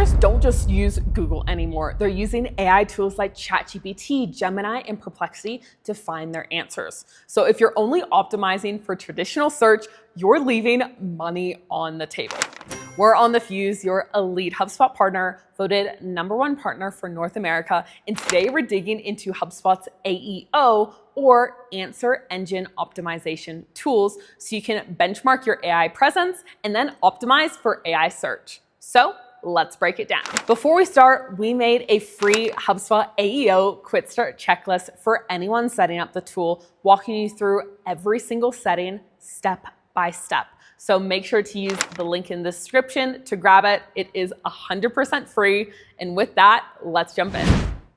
Marketers don't just use Google anymore. They're using AI tools like ChatGPT, Gemini, and Perplexity to find their answers. So if you're only optimizing for traditional search, you're leaving money on the table. We're on the Fuze, your elite HubSpot partner, voted #1 partner for North America. And today we're digging into HubSpot's AEO, or Answer Engine Optimization tools, so you can benchmark your AI presence and then optimize for AI search. So let's break it down. Before we start, we made a free HubSpot AEO quick start checklist for anyone setting up the tool, walking you through every single setting step by step. So make sure to use the link in the description to grab it. It is 100% free. And with that, let's jump in.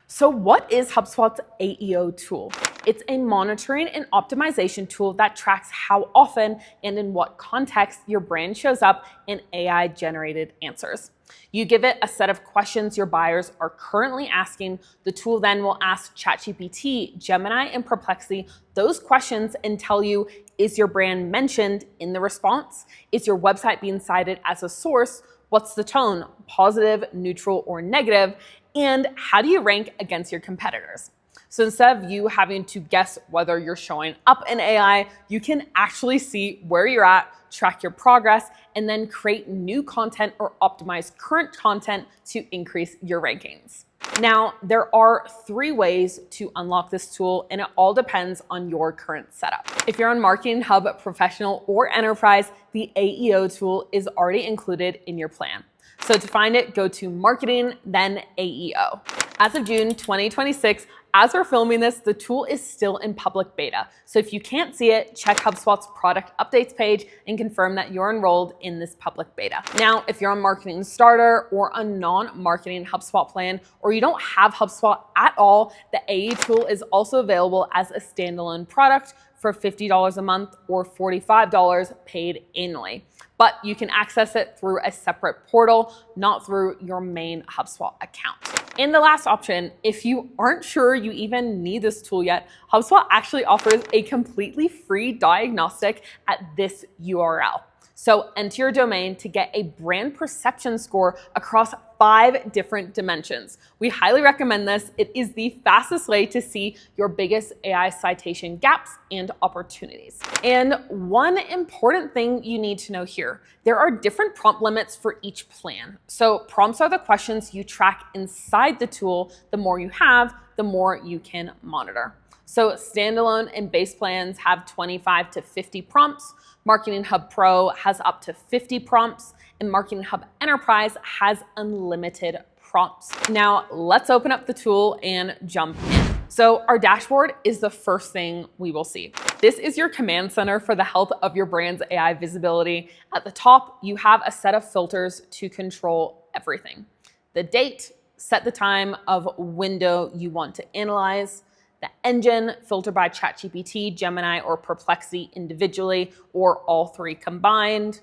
So what is HubSpot's AEO tool? It's a monitoring and optimization tool that tracks how often and in what context your brand shows up in AI-generated answers. You give it a set of questions your buyers are currently asking. The tool then will ask ChatGPT, Gemini, and Perplexity those questions and tell you, is your brand mentioned in the response? Is your website being cited as a source? What's the tone? Positive, neutral, or negative? And how do you rank against your competitors? So instead of you having to guess whether you're showing up in AI, you can actually see where you're at, track your progress, and then create new content or optimize current content to increase your rankings. Now, there are 3 ways to unlock this tool, and it all depends on your current setup. If you're on Marketing Hub Professional or Enterprise, the AEO tool is already included in your plan. So to find it, go to Marketing, then AEO. As of June 2026, as we're filming this, the tool is still in public beta. So if you can't see it, check HubSpot's product updates page and confirm that you're enrolled in this public beta. Now, if you're on Marketing Starter or a non-marketing HubSpot plan, or you don't have HubSpot at all, the AE tool is also available as a standalone product for $50 a month or $45 paid annually. But you can access it through a separate portal, not through your main HubSpot account. And the last option, if you aren't sure you even need this tool yet, HubSpot actually offers a completely free diagnostic at this URL. So enter your domain to get a brand perception score across 5 different dimensions. We highly recommend this. It is the fastest way to see your biggest AI citation gaps and opportunities. And one important thing you need to know here, there are different prompt limits for each plan. So prompts are the questions you track inside the tool. The more you have, the more you can monitor. So standalone and base plans have 25 to 50 prompts. Marketing Hub Pro has up to 50 prompts, and Marketing Hub Enterprise has unlimited prompts. Now, let's open up the tool and jump in. So our dashboard is the first thing we will see. This is your command center for the health of your brand's AI visibility. At the top, you have a set of filters to control everything. The date, set the time of window you want to analyze. The engine, filter by ChatGPT, Gemini, or Perplexity individually, or all 3 combined.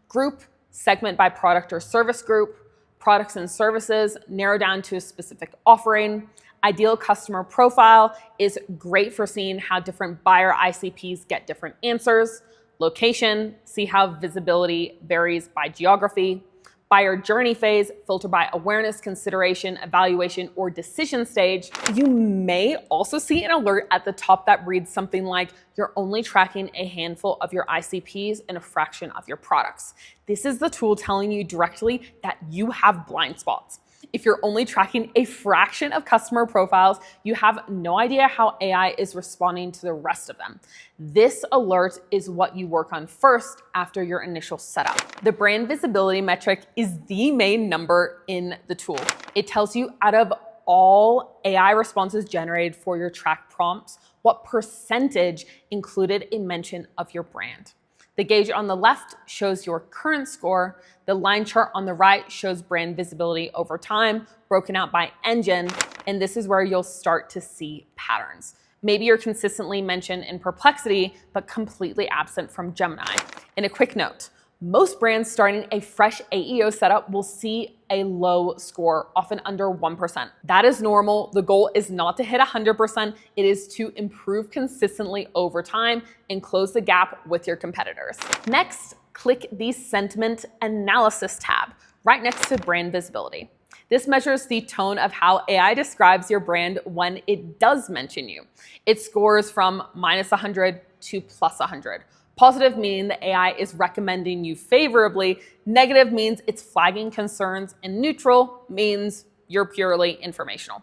Group, segment by product or service group. Products and services, narrow down to a specific offering. Ideal customer profile is great for seeing how different buyer ICPs get different answers. Location, see how visibility varies by geography. Buyer journey phase, filter by awareness, consideration, evaluation, or decision stage. You may also see an alert at the top that reads something like, you're only tracking a handful of your ICPs and a fraction of your products. This is the tool telling you directly that you have blind spots. If you're only tracking a fraction of customer profiles, you have no idea how AI is responding to the rest of them. This alert is what you work on first after your initial setup. The brand visibility metric is the main number in the tool. It tells you out of all AI responses generated for your track prompts, what percentage included a mention of your brand. The gauge on the left shows your current score. The line chart on the right shows brand visibility over time, broken out by engine. And this is where you'll start to see patterns. Maybe you're consistently mentioned in Perplexity, but completely absent from Gemini. And a quick note, most brands starting a fresh AEO setup will see a low score, often under 1%. That is normal. The goal is not to hit 100%. It is to improve consistently over time and close the gap with your competitors. Next, click the Sentiment Analysis tab. right next to brand visibility. This measures the tone of how AI describes your brand when it does mention you. It scores from -100 to +100. Positive meaning the AI is recommending you favorably, negative means it's flagging concerns, and neutral means you're purely informational.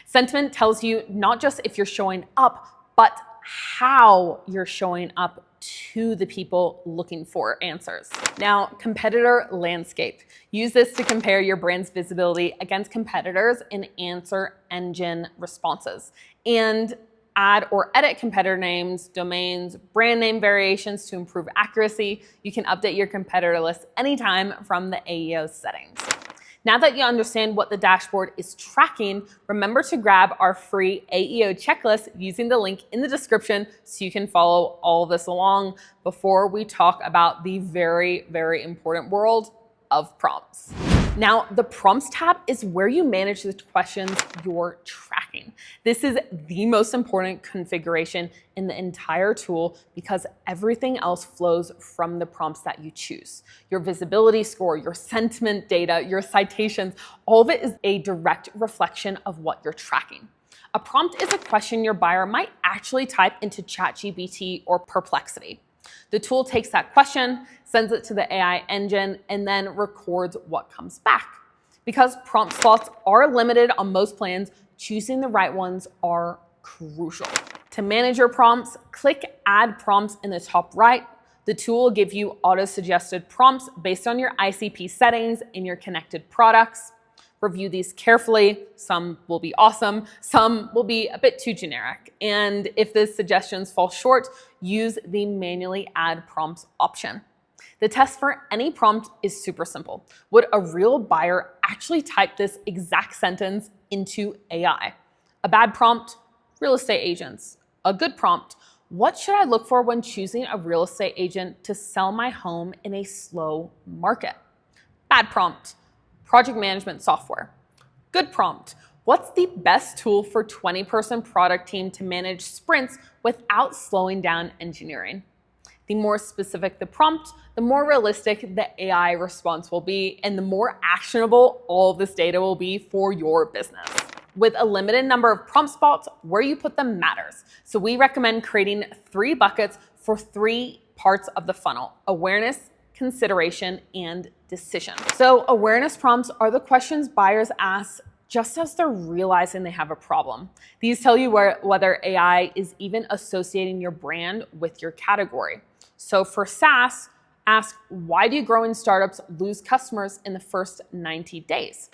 Sentiment tells you not just if you're showing up, but how you're showing up to the people looking for answers. Now, competitor landscape. Use this to compare your brand's visibility against competitors in answer engine responses. And add or edit competitor names, domains, brand name variations to improve accuracy. You can update your competitor list anytime from the AEO settings. Now that you understand what the dashboard is tracking, remember to grab our free AEO checklist using the link in the description so you can follow all this along before we talk about the very, very important world of prompts. Now, the prompts tab is where you manage the questions you're tracking. This is the most important configuration in the entire tool because everything else flows from the prompts that you choose. Your visibility score, your sentiment data, your citations, all of it is a direct reflection of what you're tracking. A prompt is a question your buyer might actually type into ChatGPT or Perplexity. The tool takes that question, sends it to the AI engine, and then records what comes back. Because prompt slots are limited on most plans, choosing the right ones are crucial. To manage your prompts, click Add Prompts in the top right. The tool will give you auto-suggested prompts based on your ICP settings in your connected products. Review these carefully. Some will be awesome, some will be a bit too generic. And if the suggestions fall short, use the manually add prompts option. The test for any prompt is super simple. Would a real buyer actually type this exact sentence into AI? A bad prompt, real estate agents. A good prompt, what should I look for when choosing a real estate agent to sell my home in a slow market? Bad prompt, project management software. Good prompt, what's the best tool for 20-person product team to manage sprints without slowing down engineering? The more specific the prompt, the more realistic the AI response will be, and the more actionable all of this data will be for your business. With a limited number of prompt spots, where you put them matters. So we recommend creating 3 buckets for 3 parts of the funnel: awareness, consideration, and decision. So awareness prompts are the questions buyers ask just as they're realizing they have a problem. These tell you whether AI is even associating your brand with your category. So for SaaS, ask, why do growing startups lose customers in the first 90 days?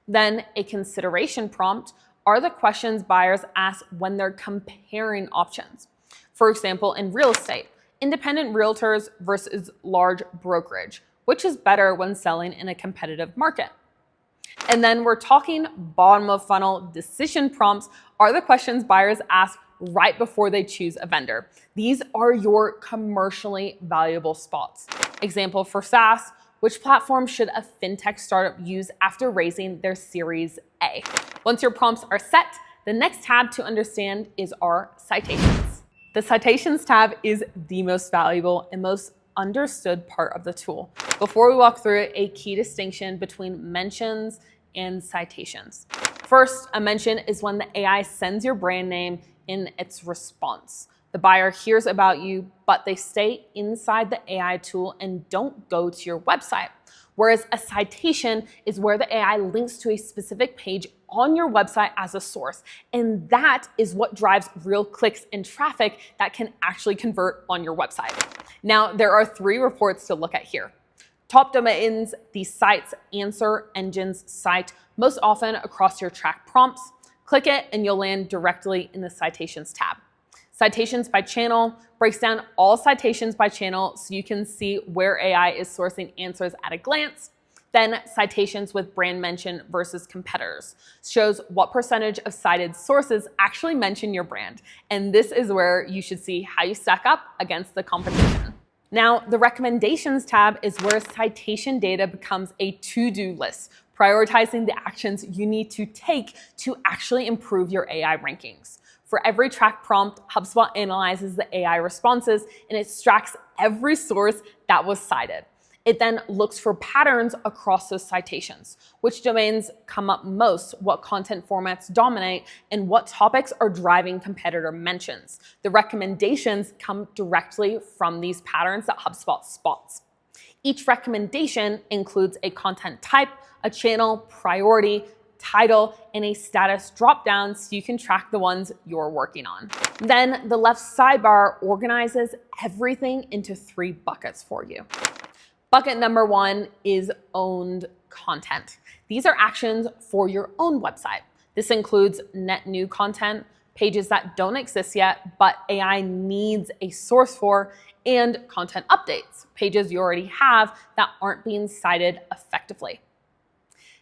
Then a consideration prompt are the questions buyers ask when they're comparing options. For example, in real estate, independent realtors versus large brokerage, which is better when selling in a competitive market? And then we're talking bottom of funnel decision prompts are the questions buyers ask right before they choose a vendor. These are your commercially valuable spots. Example for SaaS, which platform should a fintech startup use after raising their Series A? Once your prompts are set, the next tab to understand is our citations. The Citations tab is the most valuable and most understood part of the tool. Before we walk through it, a key distinction between mentions and citations. First, a mention is when the AI sends your brand name in its response. The buyer hears about you, but they stay inside the AI tool and don't go to your website. Whereas a citation is where the AI links to a specific page on your website as a source. And that is what drives real clicks and traffic that can actually convert on your website. Now, there are 3 reports to look at here. Top domains, the site's answer engines cite most often across your track prompts. Click it and you'll land directly in the Citations tab. Citations by channel breaks down all citations by channel so you can see where AI is sourcing answers at a glance. Then citations with brand mention versus competitors shows what percentage of cited sources actually mention your brand. And this is where you should see how you stack up against the competition. Now, the recommendations tab is where citation data becomes a to-do list, prioritizing the actions you need to take to actually improve your AI rankings. For every track prompt, HubSpot analyzes the AI responses and extracts every source that was cited. It then looks for patterns across those citations. Which domains come up most, what content formats dominate, and what topics are driving competitor mentions. The recommendations come directly from these patterns that HubSpot spots. Each recommendation includes a content type, a channel, priority, title, and a status dropdown so you can track the ones you're working on. Then the left sidebar organizes everything into 3 buckets for you. Bucket number 1 is owned content. These are actions for your own website. This includes net new content, pages that don't exist yet, but AI needs a source for, and content updates, pages you already have that aren't being cited effectively.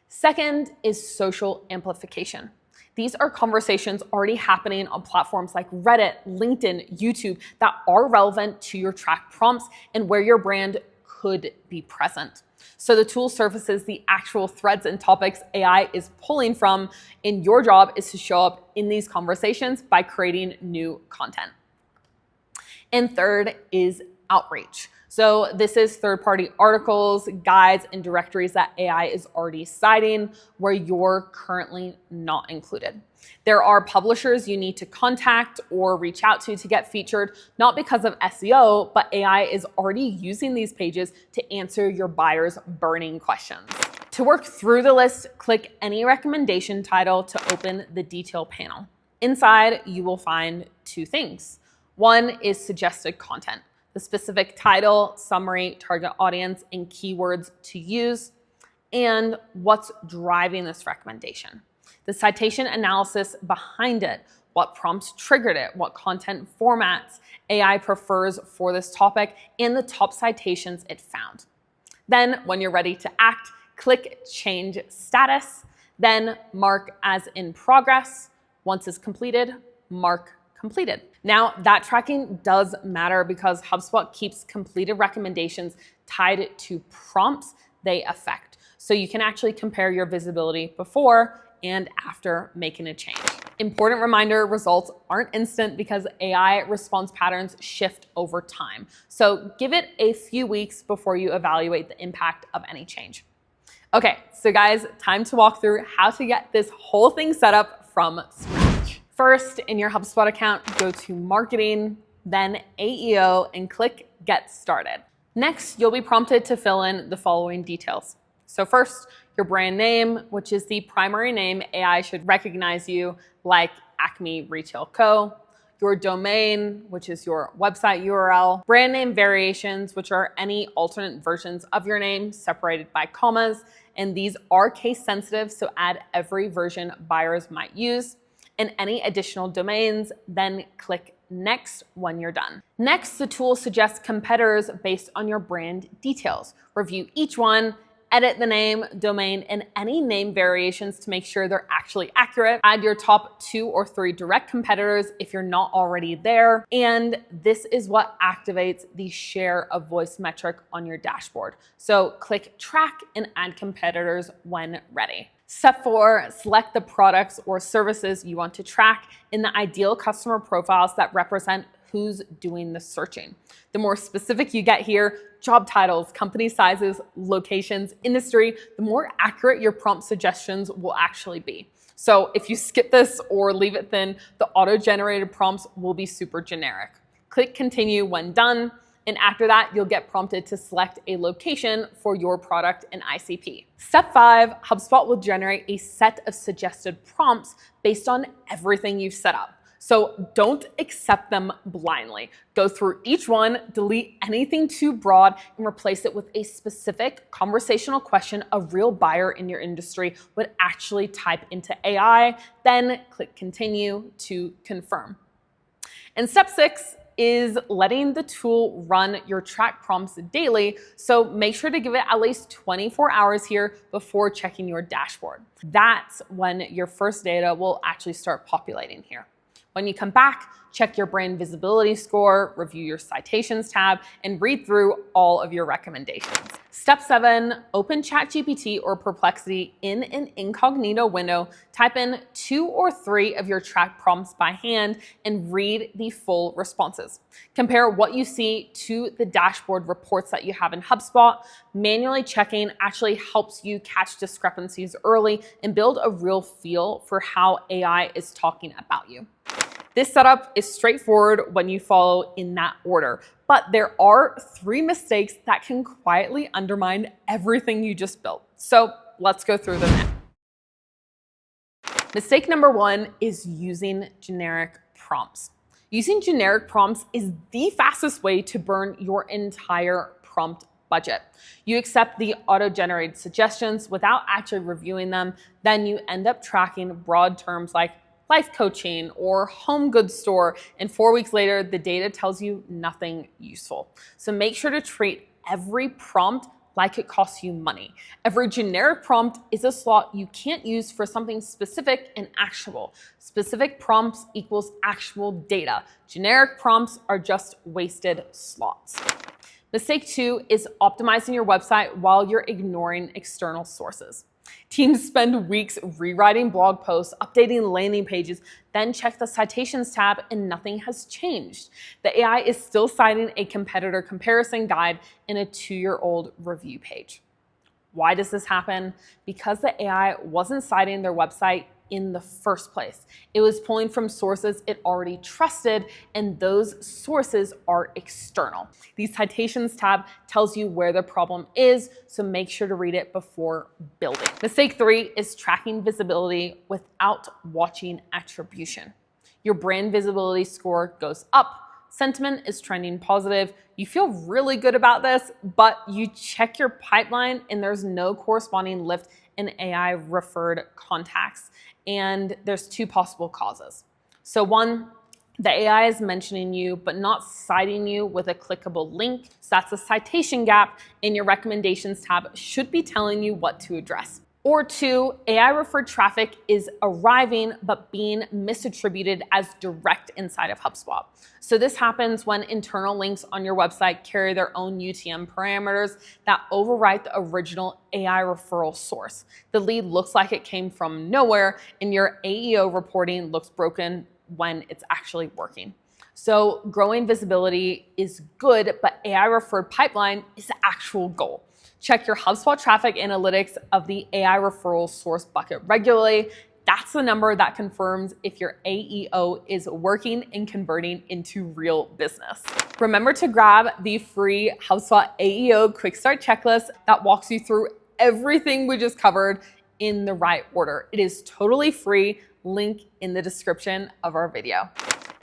Second is social amplification. These are conversations already happening on platforms like Reddit, LinkedIn, YouTube that are relevant to your track prompts and where your brand could be present. So the tool surfaces the actual threads and topics AI is pulling from, and your job is to show up in these conversations by creating new content. And third is outreach. So this is third-party articles, guides, and directories that AI is already citing where you're currently not included. There are publishers you need to contact or reach out to get featured, not because of SEO, but AI is already using these pages to answer your buyers' burning questions. To work through the list, click any recommendation title to open the detail panel. Inside, you will find 2 things. One is suggested content, the specific title, summary, target audience, and keywords to use, and what's driving this recommendation. The citation analysis behind it, what prompts triggered it, what content formats AI prefers for this topic, and the top citations it found. Then, when you're ready to act, click Change Status, then mark as in progress. Once it's completed, mark completed. Now, that tracking does matter because HubSpot keeps completed recommendations tied to prompts they affect. So you can actually compare your visibility before and after making a change. Important reminder, results aren't instant because AI response patterns shift over time. So give it a few weeks before you evaluate the impact of any change. Okay, so guys, time to walk through how to get this whole thing set up from scratch. First, in your HubSpot account, go to Marketing, then AEO, and click Get Started. Next, you'll be prompted to fill in the following details. So first, your brand name, which is the primary name AI should recognize you, like Acme Retail Co. Your domain, which is your website URL. Brand name variations, which are any alternate versions of your name separated by commas. And these are case sensitive, so add every version buyers might use. And any additional domains, then click Next when you're done. Next, the tool suggests competitors based on your brand details. Review each one, edit the name, domain, and any name variations to make sure they're actually accurate. Add your top 2 or 3 direct competitors if you're not already there. And this is what activates the share of voice metric on your dashboard. So click Track and add competitors when ready. Step 4, select the products or services you want to track in the ideal customer profiles that represent who's doing the searching. The more specific you get here, job titles, company sizes, locations, industry, the more accurate your prompt suggestions will actually be. So if you skip this or leave it thin, the auto-generated prompts will be super generic. Click Continue when done. And after that, you'll get prompted to select a location for your product and ICP. Step 5, HubSpot will generate a set of suggested prompts based on everything you've set up. So don't accept them blindly. Go through each one, delete anything too broad, and replace it with a specific conversational question a real buyer in your industry would actually type into AI. Then click Continue to confirm. And step 6 is letting the tool run your track prompts daily. So make sure to give it at least 24 hours here before checking your dashboard. That's when your first data will actually start populating here. When you come back, check your brand visibility score, review your Citations tab, and read through all of your recommendations. Step 7, open ChatGPT or Perplexity in an incognito window. Type in 2 or 3 of your track prompts by hand and read the full responses. Compare what you see to the dashboard reports that you have in HubSpot. Manually checking actually helps you catch discrepancies early and build a real feel for how AI is talking about you. This setup is straightforward when you follow in that order, but there are 3 mistakes that can quietly undermine everything you just built. So let's go through them now. Mistake number 1 is using generic prompts. Using generic prompts is the fastest way to burn your entire prompt budget. You accept the auto-generated suggestions without actually reviewing them, then you end up tracking broad terms like life coaching or home goods store, and 4 weeks later, the data tells you nothing useful. So make sure to treat every prompt like it costs you money. Every generic prompt is a slot you can't use for something specific and actionable. Specific prompts equals actual data. Generic prompts are just wasted slots. Mistake 2 is optimizing your website while you're ignoring external sources. Teams spend weeks rewriting blog posts, updating landing pages, then check the Citations tab and nothing has changed. The AI is still citing a competitor comparison guide in a 2-year-old review page. Why does this happen? Because the AI wasn't citing their website in the first place. It was pulling from sources it already trusted, and those sources are external. The Citations tab tells you where the problem is, so make sure to read it before building. Mistake 3 is tracking visibility without watching attribution. Your brand visibility score goes up, sentiment is trending positive, you feel really good about this, but you check your pipeline and there's no corresponding lift in AI referred contacts. And there's 2 possible causes. So 1, the AI is mentioning you, but not citing you with a clickable link. So that's a citation gap, and your recommendations tab should be telling you what to address. Or 2, AI referred traffic is arriving but being misattributed as direct inside of HubSpot. So this happens when internal links on your website carry their own UTM parameters that overwrite the original AI referral source. The lead looks like it came from nowhere, and your AEO reporting looks broken when it's actually working. So growing visibility is good, but AI referred pipeline is the actual goal. Check your HubSpot traffic analytics of the AI referral source bucket regularly. That's the number that confirms if your AEO is working and converting into real business. Remember to grab the free HubSpot AEO Quick Start Checklist that walks you through everything we just covered in the right order. It is totally free, link in the description of our video.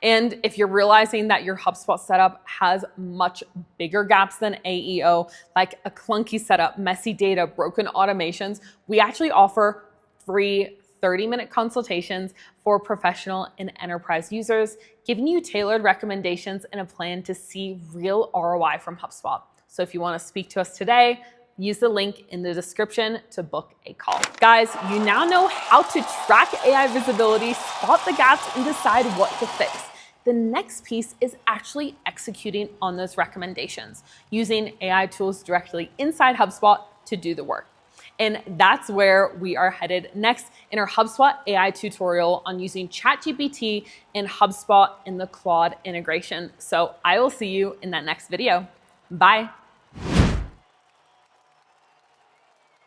And if you're realizing that your HubSpot setup has much bigger gaps than AEO, like a clunky setup, messy data, broken automations, we actually offer free 30-minute consultations for professional and enterprise users, giving you tailored recommendations and a plan to see real ROI from HubSpot. So if you want to speak to us today, use the link in the description to book a call. Guys, you now know how to track AI visibility, spot the gaps, and decide what to fix. The next piece is actually executing on those recommendations, using AI tools directly inside HubSpot to do the work. And that's where we are headed next in our HubSpot AI tutorial on using ChatGPT and HubSpot in the Claude integration. So I will see you in that next video. Bye.